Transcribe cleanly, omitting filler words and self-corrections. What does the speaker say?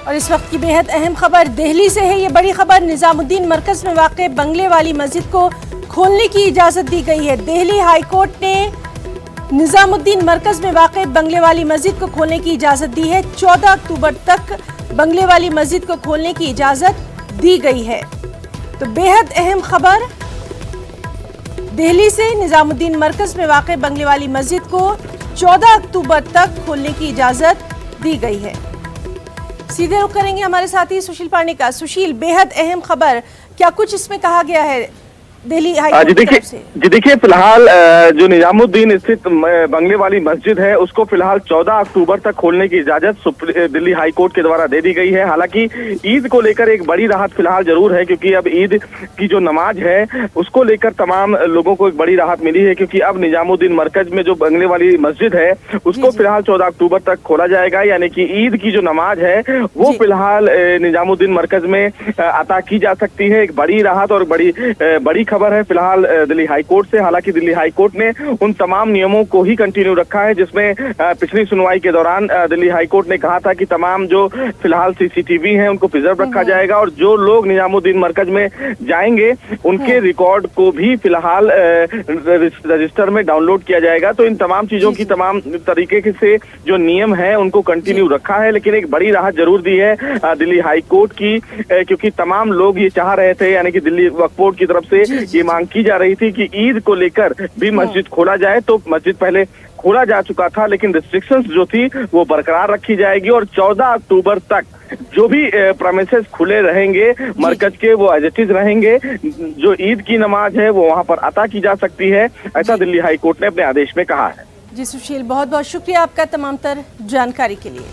और इस वक्त की बेहद अहम खबर दिल्ली से है। ये बड़ी खबर, निजामुद्दीन मरकज में वाक़ बंगले वाली मस्जिद को खोलने की इजाज़त दी गई है। दिल्ली हाई कोर्ट ने निजामुद्दीन मरकज में वाक़ बंगले वाली मस्जिद को खोलने की इजाज़त दी है। 14 अक्टूबर तक बंगले वाली मस्जिद को खोलने की इजाज़त दी गई है। तो बेहद अहम खबर, दिल्ली से निजामुद्दीन मरकज में वाक़ बंगले वाली मस्जिद को 14 अक्टूबर तक खोलने की इजाज़त दी गई है। सीधे रुख करेंगे हमारे साथी सुशील पांडे का। सुशील, बेहद अहम खबर, क्या कुछ इसमें कहा गया है दिल्ली हाई कोर्ट की तरफ से? जी देखिए, फिलहाल जो निजामुद्दीन स्थित बंगले वाली मस्जिद है उसको फिलहाल 14 अक्टूबर तक खोलने की इजाजत दिल्ली हाई कोर्ट के द्वारा दे दी गई है। हालांकि ईद को लेकर एक बड़ी राहत फिलहाल जरूर है, क्योंकि अब ईद की जो नमाज है उसको लेकर तमाम लोगों को एक बड़ी राहत मिली है, क्योंकि अब निजामुद्दीन मरकज में जो बंगले वाली मस्जिद है उसको फिलहाल 14 अक्टूबर तक खोला जाएगा। यानी कि ईद की जो नमाज है वो फिलहाल निजामुद्दीन मरकज में अता की जा सकती है। एक बड़ी राहत और बड़ी खबर है फिलहाल दिल्ली हाई कोर्ट से। हालांकि दिल्ली हाई कोर्ट ने उन तमाम नियमों को ही कंटिन्यू रखा है जिसमें पिछली सुनवाई के दौरान दिल्ली हाई कोर्ट ने कहा था कि तमाम जो फिलहाल सीसीटीवी हैं उनको प्रिजर्व रखा जाएगा और जो लोग निजामुद्दीन मरकज में जाएंगे उनके रिकॉर्ड को भी फिलहाल रजिस्टर में डाउनलोड किया जाएगा। तो इन तमाम चीजों की तमाम तरीके से जो नियम है उनको कंटिन्यू रखा है। लेकिन एक बड़ी राहत जरूर दी है दिल्ली हाई कोर्ट की, क्योंकि तमाम लोग ये चाह रहे थे, यानी कि दिल्ली वक्फ बोर्ड की तरफ से ये मांग की जा रही थी कि ईद को लेकर भी मस्जिद खोला जाए। तो मस्जिद पहले खोला जा चुका था, लेकिन रिस्ट्रिक्शंस जो थी वो बरकरार रखी जाएगी और 14 अक्टूबर तक जो भी प्रेमिसेस खुले रहेंगे मरकज के वो एज इट इज रहेंगे। जो ईद की नमाज है वो वहां पर अता की जा सकती है, ऐसा दिल्ली हाई कोर्ट ने अपने आदेश में कहा है। जी सुशील, बहुत बहुत शुक्रिया आपका तमाम तर जानकारी के लिए।